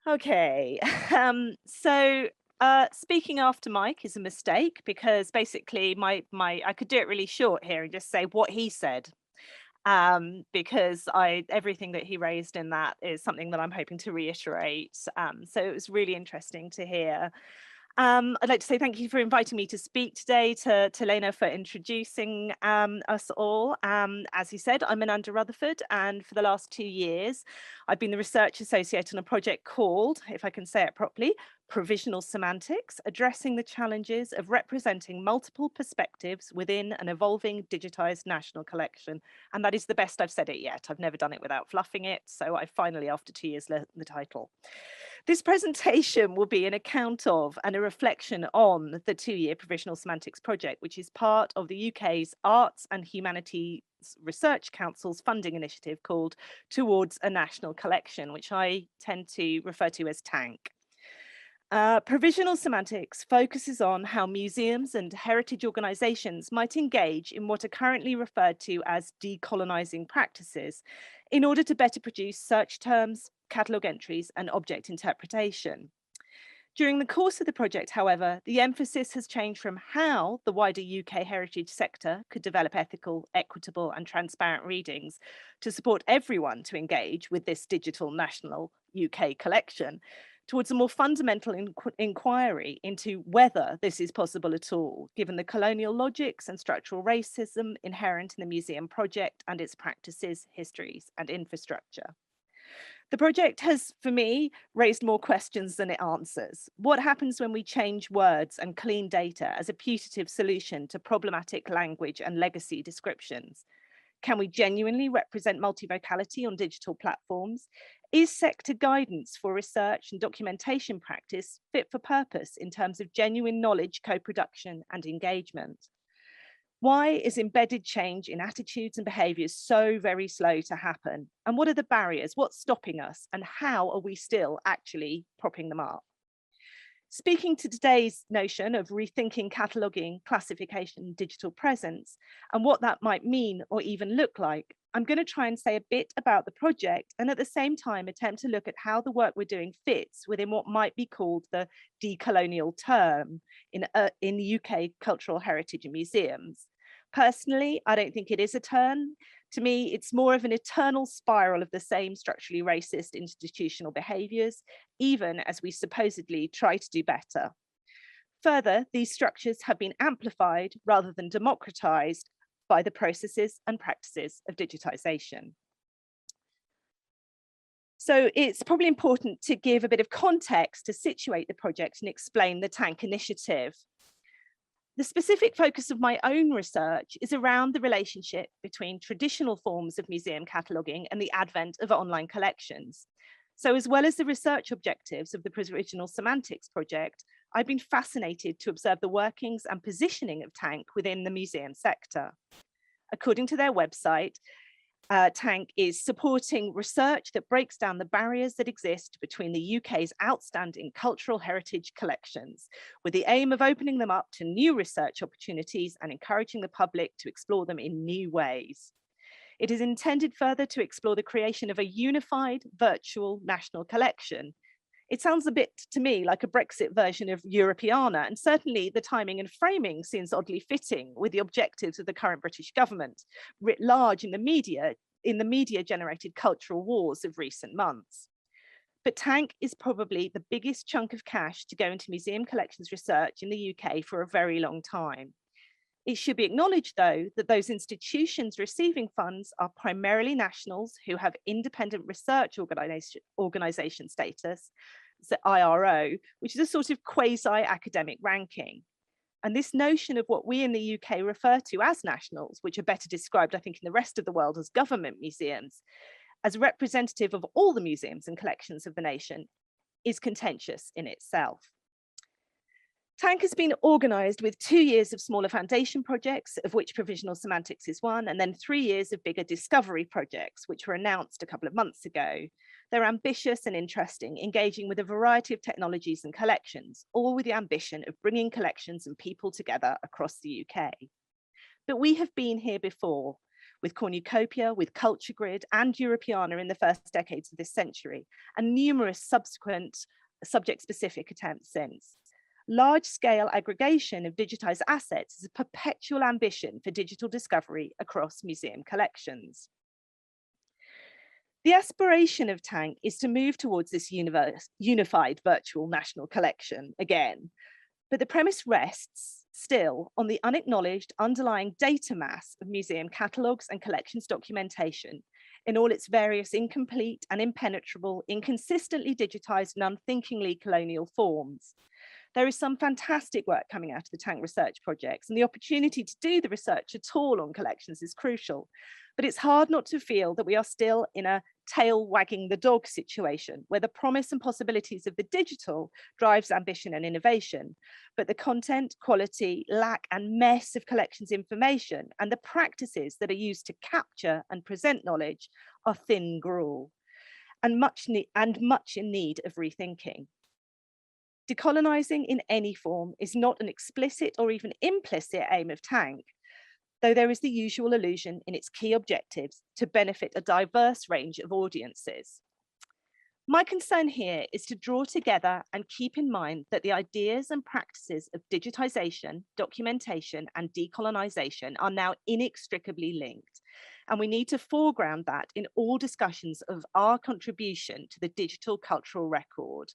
Okay, speaking after Mike is a mistake because basically my I could do it really short here and just say what he said. Because I everything that he raised in that is something that I'm hoping to reiterate. So it was really interesting to hear. I'd like to say thank you for inviting me to speak today, to Lena for introducing us all. As he said, I'm Ananda Rutherford, and for the last 2 years, I've been the research associate on a project called, if I can say it properly, Provisional Semantics, addressing the challenges of representing multiple perspectives within an evolving digitized national collection. And that is the best I've said it yet. I've never done it without fluffing it. So I finally, after 2 years, learned the title. This presentation will be an account of and a reflection on the 2-year Provisional Semantics project, which is part of the UK's Arts and Humanities Research Council's funding initiative called Towards a National Collection, which I tend to refer to as TANK. Provisional semantics focuses on how museums and heritage organisations might engage in what are currently referred to as decolonizing practices in order to better produce search terms, catalogue entries, and object interpretation. During the course of the project, however, the emphasis has changed from how the wider UK heritage sector could develop ethical, equitable, and transparent readings to support everyone to engage with this digital national UK collection, towards a more fundamental inquiry into whether this is possible at all, given the colonial logics and structural racism inherent in the museum project and its practices, histories, and infrastructure. The project has, for me, raised more questions than it answers. What happens when we change words and clean data as a putative solution to problematic language and legacy descriptions? Can we genuinely represent multivocality on digital platforms? Is sector guidance for research and documentation practice fit for purpose in terms of genuine knowledge co-production and engagement? Why is embedded change in attitudes and behaviours so very slow to happen? And what are the barriers? What's stopping us? And how are we still actually propping them up? Speaking to today's notion of rethinking cataloguing, classification, digital presence, and what that might mean or even look like, I'm going to try and say a bit about the project and at the same time attempt to look at how the work we're doing fits within what might be called the decolonial term in UK cultural heritage and museums. Personally, I don't think it is a turn. To me, it's more of an eternal spiral of the same structurally racist institutional behaviours, even as we supposedly try to do better. Further, these structures have been amplified rather than democratised by the processes and practices of digitisation. So it's probably important to give a bit of context to situate the project and explain the TANK initiative. The specific focus of my own research is around the relationship between traditional forms of museum cataloguing and the advent of online collections. So as well as the research objectives of the Provisional Semantics project, I've been fascinated to observe the workings and positioning of TANK within the museum sector. According to their website, TANK is supporting research that breaks down the barriers that exist between the UK's outstanding cultural heritage collections, with the aim of opening them up to new research opportunities and encouraging the public to explore them in new ways. It is intended further to explore the creation of a unified virtual national collection. It sounds a bit to me like a Brexit version of Europeana, and certainly the timing and framing seems oddly fitting with the objectives of the current British government, writ large in the media generated cultural wars of recent months. But TANK is probably the biggest chunk of cash to go into museum collections research in the UK for a very long time. It should be acknowledged, though, that those institutions receiving funds are primarily nationals who have independent research organisation status, the IRO, which is a sort of quasi-academic ranking. And this notion of what we in the UK refer to as nationals, which are better described, I think, in the rest of the world as government museums, as representative of all the museums and collections of the nation, is contentious in itself. TANK has been organised with 2 years of smaller foundation projects, of which Provisional Semantics is one, and then 3 years of bigger discovery projects, which were announced a couple of months ago. They're ambitious and interesting, engaging with a variety of technologies and collections, all with the ambition of bringing collections and people together across the UK. But we have been here before. with cornucopia, with Culture Grid and Europeana in the first decades of this century, and numerous subsequent subject-specific attempts since. Large-scale aggregation of digitized assets is a perpetual ambition for digital discovery across museum collections. The aspiration of TANC is to move towards this unified virtual national collection again, but the premise rests still on the unacknowledged underlying data mass of museum catalogues and collections documentation in all its various incomplete and impenetrable, inconsistently digitized and unthinkingly colonial forms. There is some fantastic work coming out of the TANC research projects, and the opportunity to do the research at all on collections is crucial. But it's hard not to feel that we are still in a tail wagging the dog situation, where the promise and possibilities of the digital drives ambition and innovation, but the content, quality, lack and mess of collections information and the practices that are used to capture and present knowledge are thin gruel and much in need of rethinking. Decolonizing in any form is not an explicit or even implicit aim of TANC, though there is the usual allusion in its key objectives to benefit a diverse range of audiences. My concern here is to draw together and keep in mind that the ideas and practices of digitization, documentation, and decolonization are now inextricably linked, and we need to foreground that in all discussions of our contribution to the digital cultural record.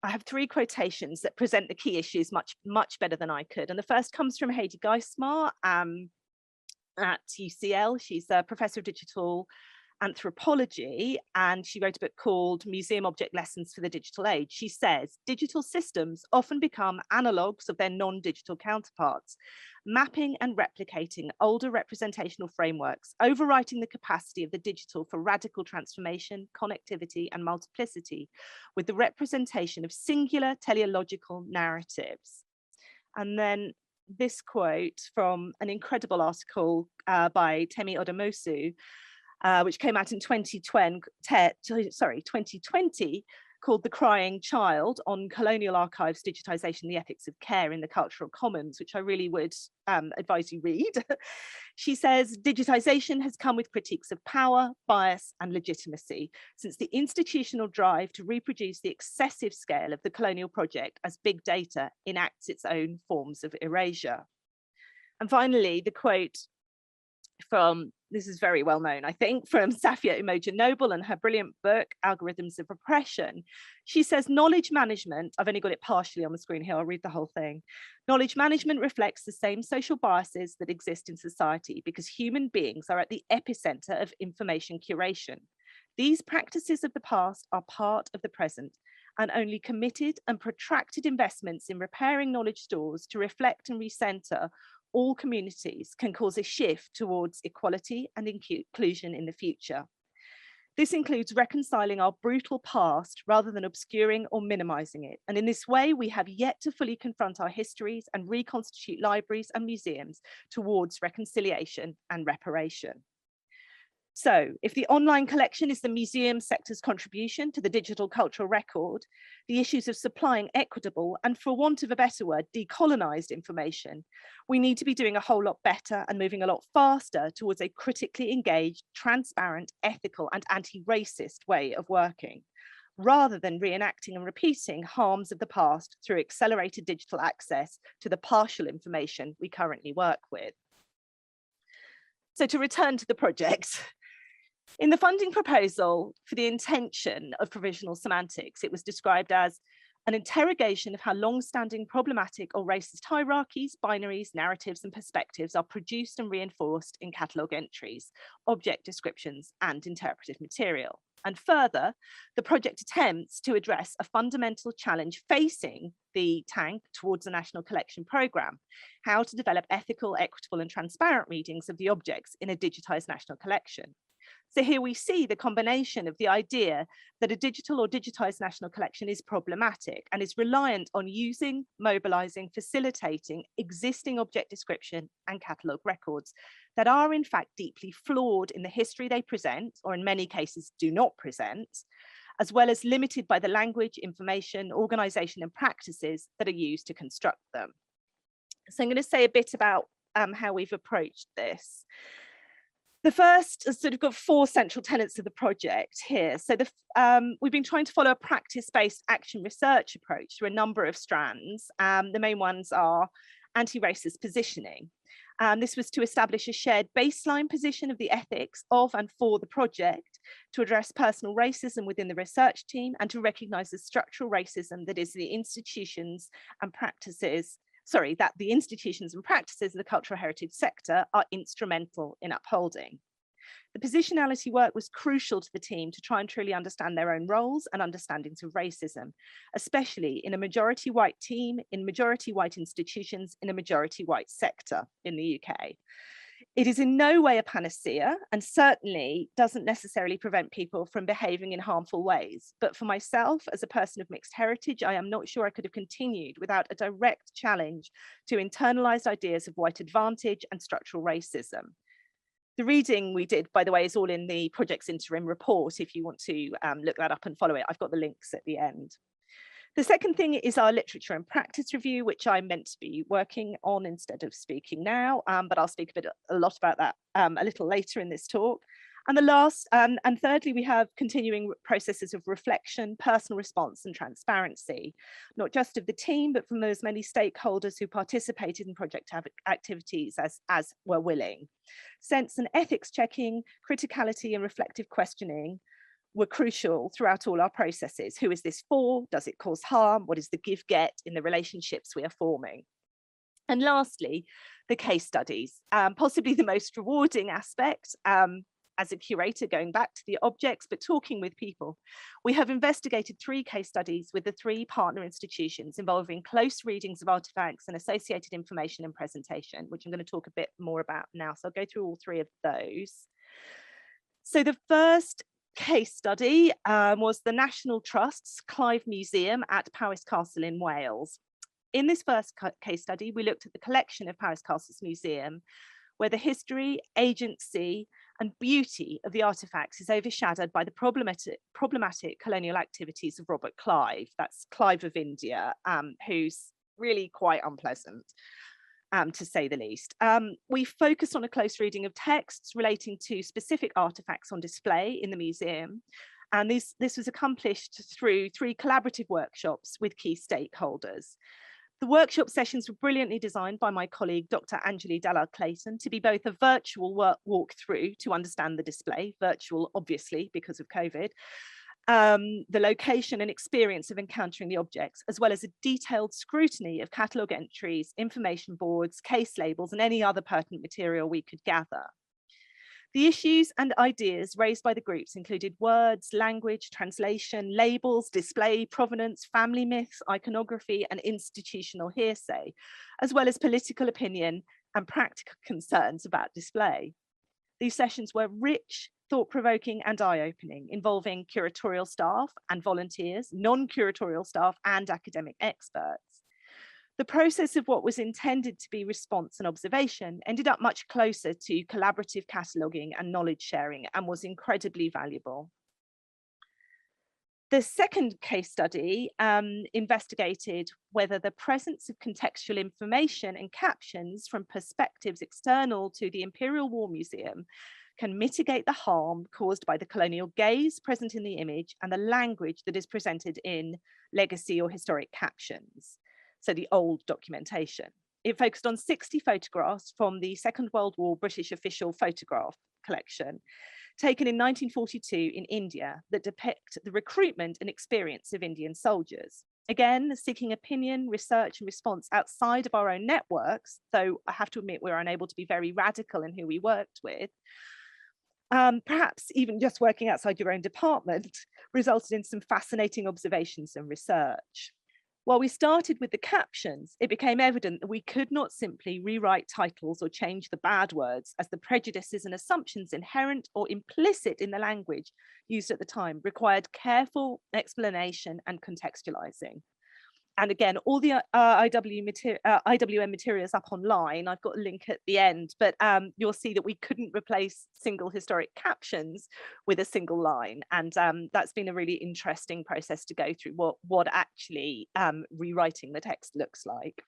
I have three quotations that present the key issues much better than I could. And the first comes from Heidi Geismar at UCL. She's a professor of digital anthropology, and she wrote a book called Museum Object Lessons for the Digital Age. She says, digital systems often become analogues of their non-digital counterparts, mapping and replicating older representational frameworks, overwriting the capacity of the digital for radical transformation, connectivity, and multiplicity, with the representation of singular teleological narratives. And then this quote from an incredible article by Temi Odamosu, which came out in 2020, called The Crying Child on Colonial Archives, Digitization, the Ethics of Care in the Cultural Commons, which I really would advise you read. She says, digitization has come with critiques of power, bias, and legitimacy, since the institutional drive to reproduce the excessive scale of the colonial project as big data enacts its own forms of erasure. And finally, the quote from, this is very well known, I think, from Safia Imogen-Noble and her brilliant book, Algorithms of Oppression. She says, knowledge management, I've only got it partially on the screen here, I'll read the whole thing. Knowledge management reflects the same social biases that exist in society because human beings are at the epicenter of information curation. These practices of the past are part of the present, and only committed and protracted investments in repairing knowledge stores to reflect and recenter all communities can cause a shift towards equality and inclusion in the future. This includes reconciling our brutal past rather than obscuring or minimizing it. And in this way, we have yet to fully confront our histories and reconstitute libraries and museums towards reconciliation and reparation. So if the online collection is the museum sector's contribution to the digital cultural record, the issues of supplying equitable and, for want of a better word, decolonized information, we need to be doing a whole lot better and moving a lot faster towards a critically engaged, transparent, ethical and anti-racist way of working, rather than reenacting and repeating harms of the past through accelerated digital access to the partial information we currently work with. So to return to the project, in the funding proposal for the intention of provisional semantics, it was described as an interrogation of how long-standing problematic or racist hierarchies, binaries, narratives, and perspectives are produced and reinforced in catalogue entries, object descriptions, and interpretive material. And further, the project attempts to address a fundamental challenge facing the TANC towards the National Collection Programme: how to develop ethical, equitable, and transparent readings of the objects in a digitised national collection. So here we see the combination of the idea that a digital or digitized national collection is problematic and is reliant on using, mobilizing, facilitating existing object description and catalogue records that are in fact deeply flawed in the history they present, or in many cases do not present, as well as limited by the language, information, organization and practices that are used to construct them. So I'm going to say a bit about how we've approached this. The first has sort of got 4 central tenets of the project here. So we've been trying to follow a practice-based action research approach through a number of strands. The main ones are anti-racist positioning. This was to establish a shared baseline position of the ethics of and for the project, to address personal racism within the research team, and to recognise the structural racism that is the institutions and practices that the institutions and practices of the cultural heritage sector are instrumental in upholding. The positionality work was crucial to the team to try and truly understand their own roles and understandings of racism, especially in a majority white team, in majority white institutions, in a majority white sector in the UK. It is in no way a panacea and certainly doesn't necessarily prevent people from behaving in harmful ways. But for myself, as a person of mixed heritage, I am not sure I could have continued without a direct challenge to internalized ideas of white advantage and structural racism. The reading we did, by the way, is all in the project's interim report. If you want to look that up and follow it, I've got the links at the end. The second thing is our literature and practice review, which I'm meant to be working on instead of speaking now, but I'll speak a lot about that a little later in this talk. And the last, and thirdly, we have continuing processes of reflection, personal response and transparency, not just of the team, but from those many stakeholders who participated in project activities as were willing. Sense and ethics checking, criticality and reflective questioning were crucial throughout all our processes. Who is this for? Does it cause harm? What is the give-get in the relationships we are forming? And lastly, the case studies, possibly the most rewarding aspect as a curator, going back to the objects, but talking with people. We have investigated 3 case studies with the 3 partner institutions involving close readings of artifacts and associated information and presentation, which I'm going to talk a bit more about now. So I'll go through all 3 of those. So the first case study was the National Trust's Clive Museum at Powys Castle in Wales. In this first case study, we looked at the collection of Powys Castle's museum, where the history, agency, and beauty of the artifacts is overshadowed by the problematic colonial activities of Robert Clive. That's Clive of India, who's really quite unpleasant, to say the least. We focused on a close reading of texts relating to specific artifacts on display in the museum. And this was accomplished through 3 collaborative workshops with key stakeholders. The workshop sessions were brilliantly designed by my colleague, Dr. Anjali Dalal-Clayton, to be both a virtual walkthrough to understand the display, virtual obviously because of COVID, the location and experience of encountering the objects, as well as a detailed scrutiny of catalogue entries, information boards, case labels, and any other pertinent material we could gather. The issues and ideas raised by the groups included words, language, translation, labels, display, provenance, family myths, iconography, and institutional hearsay, as well as political opinion and practical concerns about display. These sessions were rich, thought-provoking and eye-opening, involving curatorial staff and volunteers, non-curatorial staff and academic experts. The process of what was intended to be response and observation ended up much closer to collaborative cataloguing and knowledge sharing, and was incredibly valuable. The second case study investigated whether the presence of contextual information and captions from perspectives external to the Imperial War Museum can mitigate the harm caused by the colonial gaze present in the image and the language that is presented in legacy or historic captions. So the old documentation. It focused on 60 photographs from the Second World War British official photograph collection, taken in 1942 in India, that depict the recruitment and experience of Indian soldiers. Again, seeking opinion, research and response outside of our own networks, though I have to admit we're unable to be very radical in who we worked with, perhaps even just working outside your own department, resulted in some fascinating observations and research. While we started with the captions, it became evident that we could not simply rewrite titles or change the bad words, as the prejudices and assumptions inherent or implicit in the language used at the time required careful explanation and contextualizing. And again, all the IWM materials up online. I've got a link at the end, but you'll see that we couldn't replace single historic captions with a single line. And that's been a really interesting process to go through what actually rewriting the text looks like.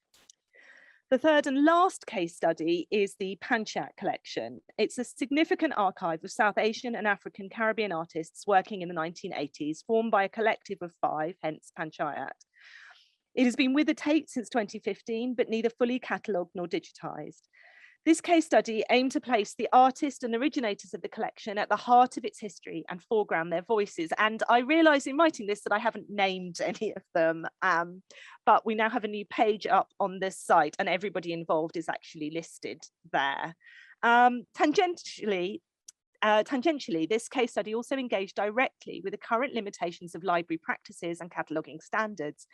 The third and last case study is the Panchayat collection. It's a significant archive of South Asian and African Caribbean artists working in the 1980s, formed by a collective of 5, hence Panchayat. It has been with the Tate since 2015, but neither fully catalogued nor digitised. This case study aimed to place the artists and originators of the collection at the heart of its history and foreground their voices. And I realised in writing this that I haven't named any of them, but we now have a new page up on this site and everybody involved is actually listed there. Tangentially, this case study also engaged directly with the current limitations of library practices and cataloguing standards,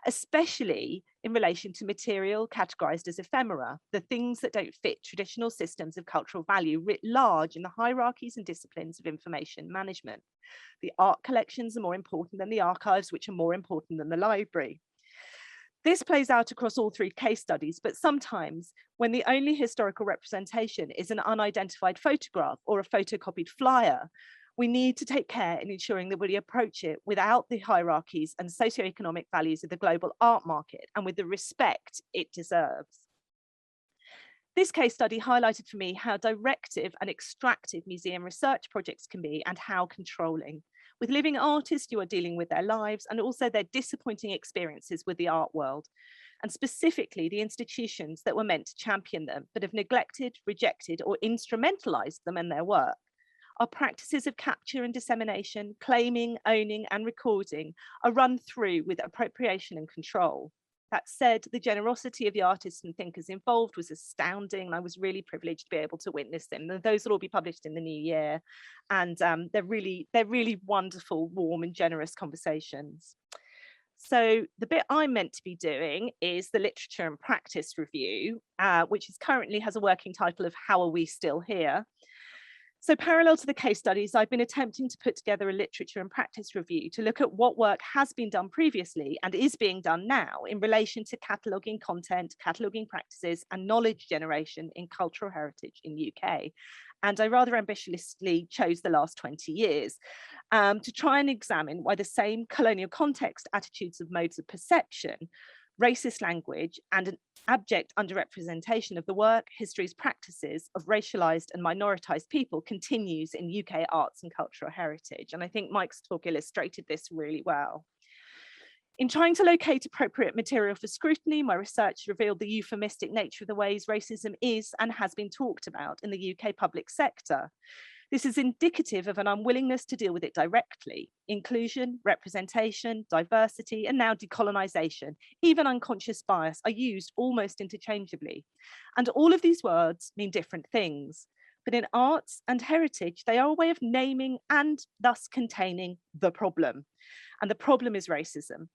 especially in relation to material categorised as ephemera, the things that don't fit traditional systems of cultural value writ large in the hierarchies and disciplines of information management. The art collections are more important than the archives, which are more important than the library. This plays out across all 3 case studies, but sometimes when the only historical representation is an unidentified photograph or a photocopied flyer, we need to take care in ensuring that we approach it without the hierarchies and socioeconomic values of the global art market and with the respect it deserves. This case study highlighted for me how directive and extractive museum research projects can be and how controlling. With living artists, you are dealing with their lives and also their disappointing experiences with the art world, and specifically the institutions that were meant to champion them, but have neglected, rejected, or instrumentalized them and their work. Our practices of capture and dissemination, claiming, owning, and recording are run through with appropriation and control. That said, the generosity of the artists and thinkers involved was astounding, and I was really privileged to be able to witness them. Those will all be published in the new year, and they're really wonderful, warm, and generous conversations. So the bit I'm meant to be doing is the literature and practice review, which currently has a working title of How Are We Still Here? So parallel to the case studies, I've been attempting to put together a literature and practice review to look at what work has been done previously and is being done now in relation to cataloguing content, cataloguing practices, and knowledge generation in cultural heritage in UK. And I rather ambitiously chose the last 20 years to try and examine why the same colonial context, attitudes of modes of perception, racist language, and an abject underrepresentation of the work, histories, practices of racialized and minoritized people continues in UK arts and cultural heritage. And I think Mike's talk illustrated this really well. In trying to locate appropriate material for scrutiny, my research revealed the euphemistic nature of the ways racism is and has been talked about in the UK public sector. This is indicative of an unwillingness to deal with it directly. Inclusion, representation, diversity, and now decolonisation, even unconscious bias, are used almost interchangeably. And all of these words mean different things. But in arts and heritage, they are a way of naming and thus containing the problem. And the problem is racism.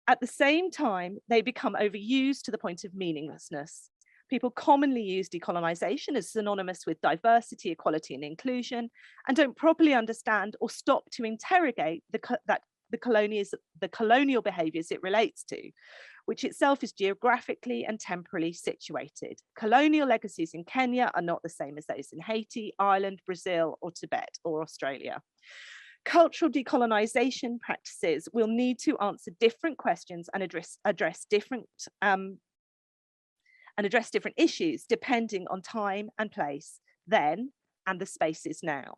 At the same time, they become overused to the point of meaninglessness. People commonly use decolonisation as synonymous with diversity, equality, and inclusion, and don't properly understand or stop to interrogate the colonial behaviours it relates to, which itself is geographically and temporally situated. Colonial legacies in Kenya are not the same as those in Haiti, Ireland, Brazil, or Tibet, or Australia. Cultural decolonisation practices will need to answer different questions and address different issues depending on time and place then and the spaces now.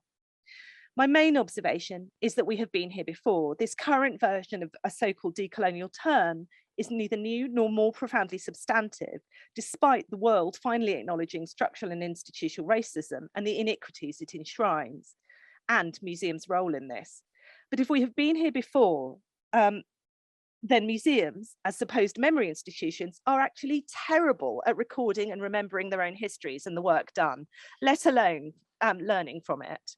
My main observation is that we have been here before. This current version of a so-called decolonial term is neither new nor more profoundly substantive, despite the world finally acknowledging structural and institutional racism and the iniquities it enshrines, and museums' role in this. But if we have been here before, then museums, as supposed memory institutions, are actually terrible at recording and remembering their own histories and the work done, let alone learning from it.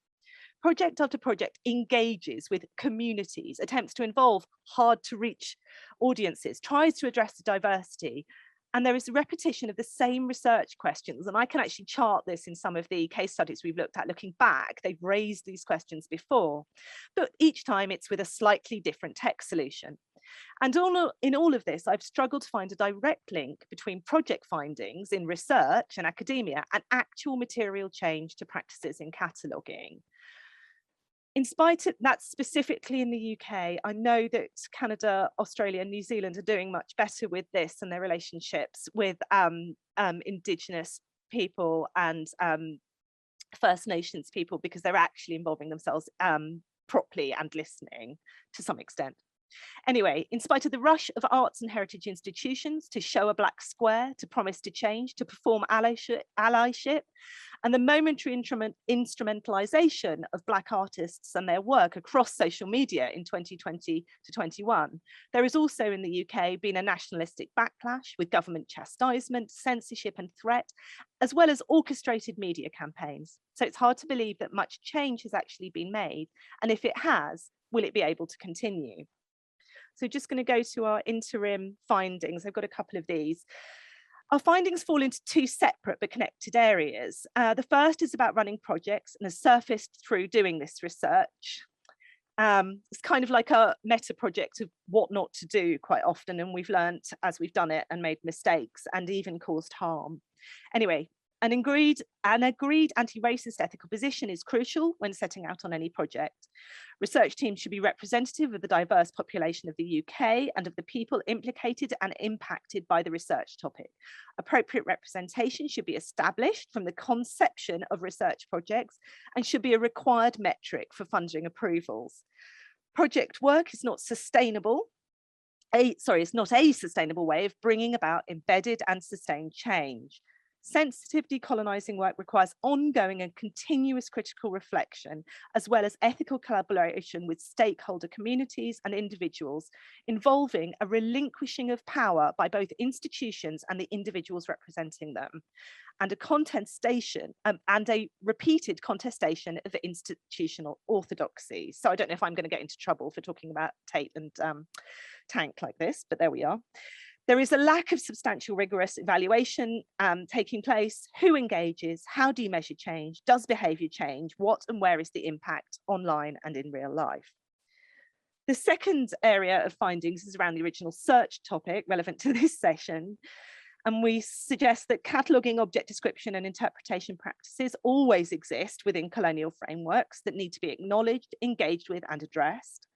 Project after project engages with communities, attempts to involve hard to reach audiences, tries to address the diversity, and there is a repetition of the same research questions. And I can actually chart this in some of the case studies we've looked at looking back. They've raised these questions before, but each time it's with a slightly different tech solution. And in all of this, I've struggled to find a direct link between project findings in research and academia and actual material change to practices in cataloguing. In spite of that, specifically in the UK, I know that Canada, Australia, and New Zealand are doing much better with this and their relationships with Indigenous people and First Nations people, because they're actually involving themselves properly and listening to some extent. Anyway, in spite of the rush of arts and heritage institutions to show a black square, to promise to change, to perform allyship, and the momentary instrumentalization of black artists and their work across social media in 2020 to 21, there has also in the UK been a nationalistic backlash with government chastisement, censorship and threat, as well as orchestrated media campaigns. So it's hard to believe that much change has actually been made. And if it has, will it be able to continue? So just going to go to our interim findings. I've got a couple of these. Our findings fall into two separate but connected areas. The first is about running projects and has surfaced through doing this research. It's kind of like a meta project of what not to do quite often, and we've learned as we've done it and made mistakes and even caused harm. Anyway, an agreed anti-racist ethical position is crucial when setting out on any project. Research teams should be representative of the diverse population of the UK and of the people implicated and impacted by the research topic. Appropriate representation should be established from the conception of research projects and should be a required metric for funding approvals. Project work is not sustainable. It's not a sustainable way of bringing about embedded and sustained change. Sensitive decolonizing work requires ongoing and continuous critical reflection, as well as ethical collaboration with stakeholder communities and individuals, involving a relinquishing of power by both institutions and the individuals representing them, and a repeated contestation of institutional orthodoxy. So I don't know if I'm going to get into trouble for talking about Tate and Tank like this, but there we are. There is a lack of substantial rigorous evaluation taking place. Who engages? How do you measure change? Does behaviour change? What and where is the impact online and in real life? The second area of findings is around the original search topic relevant to this session. And we suggest that cataloguing, object description and interpretation practices always exist within colonial frameworks that need to be acknowledged, engaged with and addressed.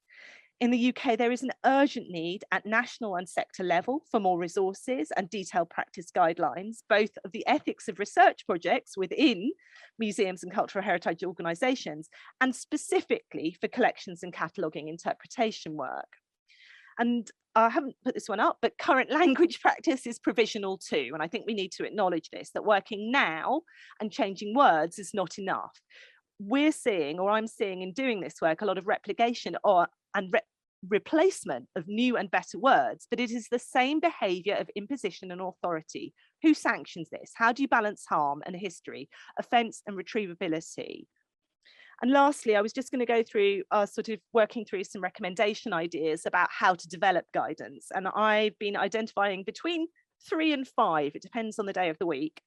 In the UK, there is an urgent need at national and sector level for more resources and detailed practice guidelines, both of the ethics of research projects within museums and cultural heritage organisations, and specifically for collections and cataloguing interpretation work. And I haven't put this one up, but current language practice is provisional too. And I think we need to acknowledge this, that working now and changing words is not enough. We're seeing, or I'm seeing in doing this work, a lot of replication and replacement of new and better words, but it is the same behaviour of imposition and authority. Who sanctions this? How do you balance harm and history, offence and retrievability? And lastly, I was just going to go through sort of working through some recommendation ideas about how to develop guidance. And I've been identifying between 3 and 5, it depends on the day of the week,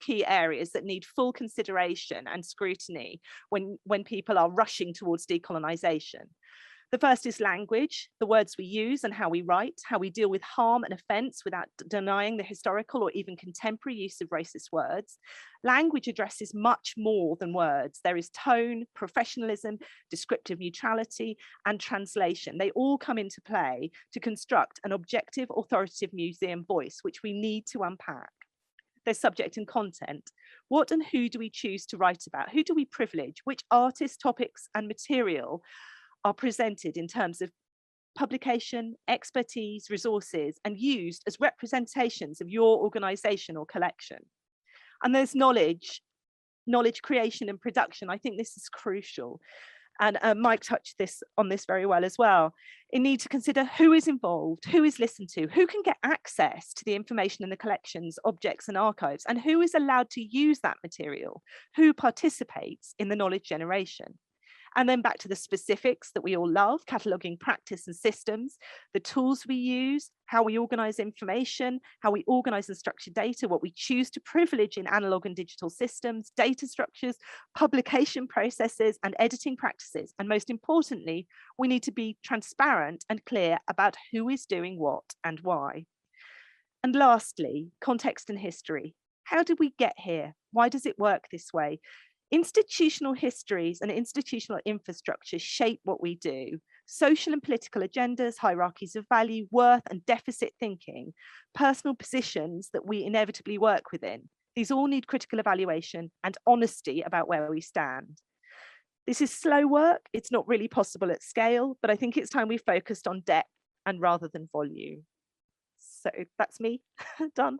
key areas that need full consideration and scrutiny when people are rushing towards decolonisation. The first is language, the words we use and how we write, how we deal with harm and offence without denying the historical or even contemporary use of racist words. Language addresses much more than words. There is tone, professionalism, descriptive neutrality, and translation. They all come into play to construct an objective, authoritative museum voice, which we need to unpack. There's subject and content. What and who do we choose to write about? Who do we privilege? Which artists, topics, and material are presented in terms of publication, expertise, resources, and used as representations of your organisation or collection? And there's knowledge creation and production. I think this is crucial. And Mike touched on this very well as well. You need to consider who is involved, who is listened to, who can get access to the information in the collections, objects and archives, and who is allowed to use that material, who participates in the knowledge generation. And then back to the specifics that we all love, cataloguing practice and systems, the tools we use, how we organise information, how we organise and structure data, what we choose to privilege in analogue and digital systems, data structures, publication processes and editing practices. And most importantly, we need to be transparent and clear about who is doing what and why. And lastly, context and history. How did we get here? Why does it work this way? Institutional histories and institutional infrastructure shape what we do. Social and political agendas, hierarchies of value, worth, and deficit thinking, personal positions that we inevitably work within. These all need critical evaluation and honesty about where we stand. This is slow work. It's not really possible at scale, but I think it's time we focused on depth and rather than volume. So that's me done.